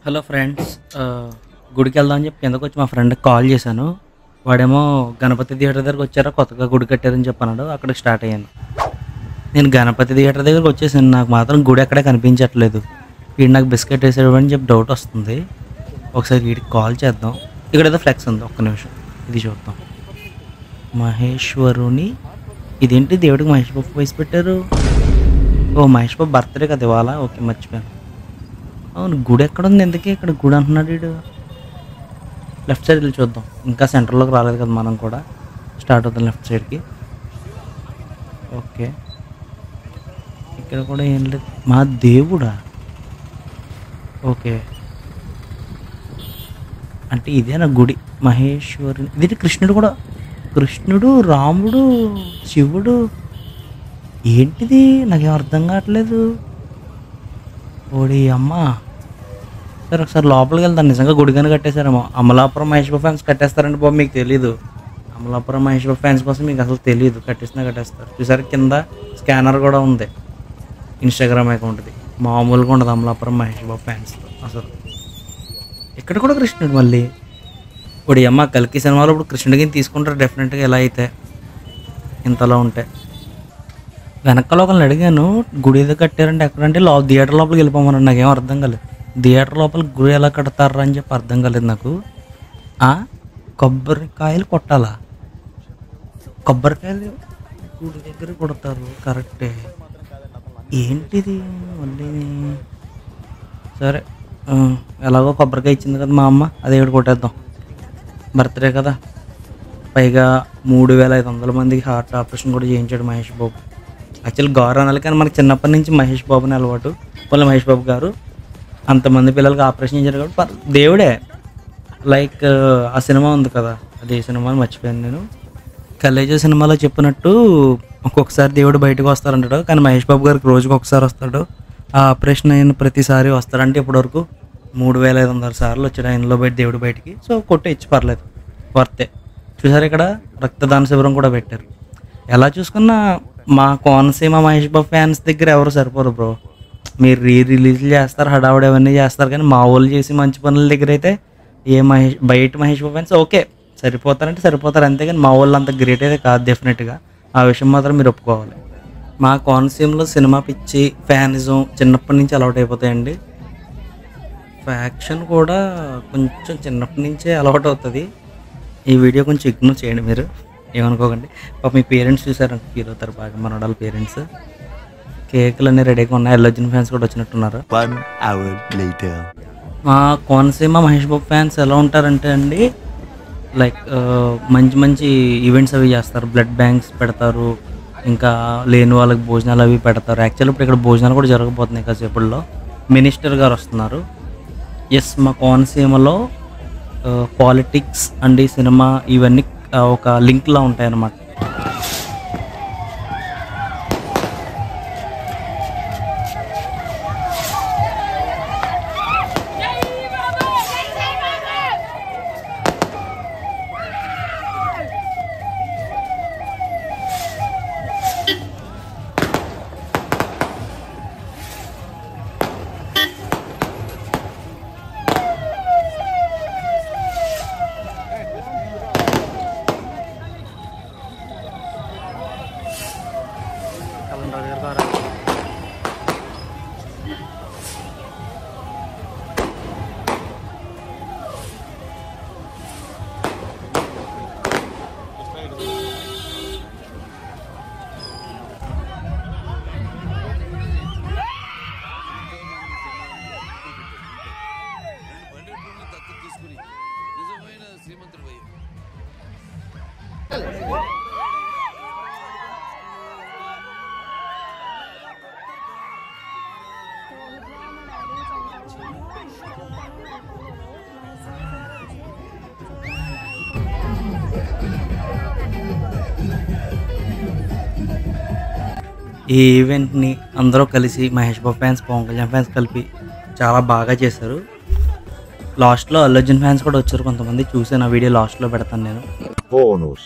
Hello friends, గుడికి వెళ్దామని చెప్పి కిందకు వచ్చి మా ఫ్రెండ్కి కాల్ చేశాను. వాడేమో గణపతి థియేటర్ దగ్గరకు వచ్చారా, కొత్తగా గుడి కట్టారని చెప్పన్నాడు. అక్కడికి స్టార్ట్ అయ్యాను. నేను గణపతి థియేటర్ దగ్గరకు వచ్చేసాను. నాకు మాత్రం గుడి ఎక్కడే కనిపించట్లేదు. వీడు నాకు బిస్కెట్ వేసాడు అని చెప్పి డౌట్ వస్తుంది. ఒకసారి వీడికి కాల్ చేద్దాం. ఇక్కడ ఏదో ఫ్లెక్స్ ఉంది, ఒక్క నిమిషం ఇది చూద్దాం. మహేశ్వరుని, ఇదేంటి దేవుడికి మహేష్ బాబు వేసి పెట్టారు? ఓ మహేష్ బాబు బర్త్డే కదా ఇవాళ. ఓకే, మర్చిపోయాను. అవును, గుడి ఎక్కడ ఉంది? ఎందుకే ఇక్కడ గుడి అంటున్నాడు వీడు. లెఫ్ట్ సైడ్ వెళ్ళి చూద్దాం. ఇంకా సెంటర్లోకి రాలేదు కదా మనం కూడా. స్టార్ట్ అవుతాం లెఫ్ట్ సైడ్కి. ఓకే, ఇక్కడ కూడా ఏం లేదు. మా దేవుడా? ఓకే, అంటే ఇదేనా గుడి? మహేశ్వరుని, ఇది కృష్ణుడు కూడా. కృష్ణుడు, రాముడు, శివుడు, ఏంటిది? నాకేం అర్థం కావట్లేదు. ఓడి అమ్మ. సరే ఒకసారి లోపలికి వెళ్తాను. నిజంగా గుడిగానే కట్టేశారేమో. అమలాపురం మహేష్ బాబు ఫ్యాన్స్ కట్టేస్తారంటే బాబు, మీకు తెలీదు. అమలాపురం మహేష్ బాబు ఫ్యాన్స్ కోసం మీకు అసలు తెలియదు. కట్టేస్తారు. చూసారు కింద స్కానర్ కూడా ఉంది, ఇన్స్టాగ్రామ్ అకౌంట్ది. మామూలుగా ఉండదు అమలాపురం మహేష్ బాబు ఫ్యాన్స్తో అసలు. ఇక్కడ కూడా కృష్ణుడు మళ్ళీ. ఇప్పుడు అమ్మ కల్కి సినిమాలో ఇప్పుడు కృష్ణుడికి తీసుకుంటారు డెఫినెట్గా. ఎలా అయితే ఇంతలో ఉంటే. వెనకాల ఒకరిని అడిగాను, గుడి ఏదో కట్టారంటే ఎక్కడంటే థియేటర్ లోపలికి వెళ్ళిపోమన్నాడు. నాకేం అర్థం కాలేదు. థియేటర్ లోపల గుడి ఎలా కడతారా అని చెప్పి అర్థం కాలేదు నాకు. కొబ్బరికాయలు కొట్టాలా? కొబ్బరికాయలు గుడి దగ్గర కొడతారు, కరెక్టే. ఏంటిది మళ్ళీ? సరే, ఎలాగో కొబ్బరికాయ ఇచ్చింది కదా మా అమ్మ, అదే ఇక్కడ కొట్టేద్దాం. బర్త్డే కదా, పైగా 3500 మందికి హార్ట్ ఆపరేషన్ కూడా చేయించాడు మహేష్ బాబు. యాక్చువల్ గౌరవ అనాలి, కానీ మనకి చిన్నప్పటి నుంచి మహేష్ బాబుని అలవాటు. వాళ్ళ మహేష్ బాబు గారు అంతమంది పిల్లలకి ఆపరేషన్ చేశారు కాబట్టి దేవుడే. లైక్ ఆ సినిమా ఉంది కదా, అదే సినిమాని మర్చిపోయాను నేను. కలేజా సినిమాలో చెప్పినట్టు ఒక్కొక్కసారి దేవుడు బయటకు వస్తారంటాడు, కానీ మహేష్ బాబు గారికి రోజుకి ఒకసారి వస్తాడు. ఆ ఆపరేషన్ అయిన ప్రతిసారి వస్తారంటే ఇప్పటివరకు 3500 సార్లు వచ్చాడు ఆయనలో బయట దేవుడు బయటికి. సో కొట్టే ఇచ్చి పర్లేదు, వర్తే. చూసారు ఇక్కడ రక్తదాన శిబిరం కూడా పెట్టారు. ఎలా చూసుకున్నా మా కోనసీమ మహేష్ బాబు ఫ్యాన్స్ దగ్గర ఎవరు సరిపోరు బ్రో. మీరు రిలీజ్లు చేస్తారు, హడావుడి అవన్నీ చేస్తారు, కానీ మా వాళ్ళు చేసి మంచి పనుల దగ్గర అయితే బయట మహేష్ బాబు ఫ్యాన్స్ ఓకే సరిపోతారంటే సరిపోతారు, అంతేగాని మా వాళ్ళు అంత గ్రేట్ అయితే కాదు డెఫినెట్గా. ఆ విషయం మాత్రం మీరు ఒప్పుకోవాలి. మా కోనసీమలో సినిమా పిచ్చి, ఫ్యానిజం చిన్నప్పటి నుంచి అలవాటు అయిపోతాయండి. ఫ్యాక్షన్ కూడా కొంచెం చిన్నప్పటి నుంచే అలవాటు అవుతుంది. ఈ వీడియో కొంచెం ఇగ్నోర్ చేయండి, మీరు ఏమనుకోకండి. పాప మీ పేరెంట్స్ చూసారంటే ఫీల్ అవుతారు బాగా. మనోడాల పేరెంట్స్. కేకులు అన్నీ రెడీగా ఉన్నాయి. అల్లర్జున్ ఫ్యాన్స్ కూడా వచ్చినట్టున్నారు. 1 hour later. మా కోనసీమ మహేష్ బాబు ఫ్యాన్స్ ఎలా ఉంటారంటే అండి, లైక్ మంచి మంచి ఈవెంట్స్ అవి చేస్తారు. బ్లడ్ బ్యాంక్స్ పెడతారు, ఇంకా లేని వాళ్ళకి భోజనాలు అవి పెడతారు. యాక్చువల్లీ ఇప్పుడు ఇక్కడ భోజనాలు కూడా జరగబోతున్నాయి కాసేపట్లో. మినిస్టర్ గారు వస్తున్నారు. ఎస్, మా కోనసీమలో పాలిటిక్స్ అండ్ ఈ సినిమా ఇవన్నీ ఒక లింక్లా ఉంటాయి అన్నమాట. ఈ ఈవెంట్ని అందరూ కలిసి మహేష్ బాబు ఫ్యాన్స్, పవన్ కళ్యాణ్ ఫ్యాన్స్ కలిపి చాలా బాగా చేశారు. లాస్ట్లో అల్లర్జున్ ఫ్యాన్స్ కూడా వచ్చారు కొంతమంది. చూసాను, ఆ వీడియో లాస్ట్లో పెడతాను నేను. Bonus.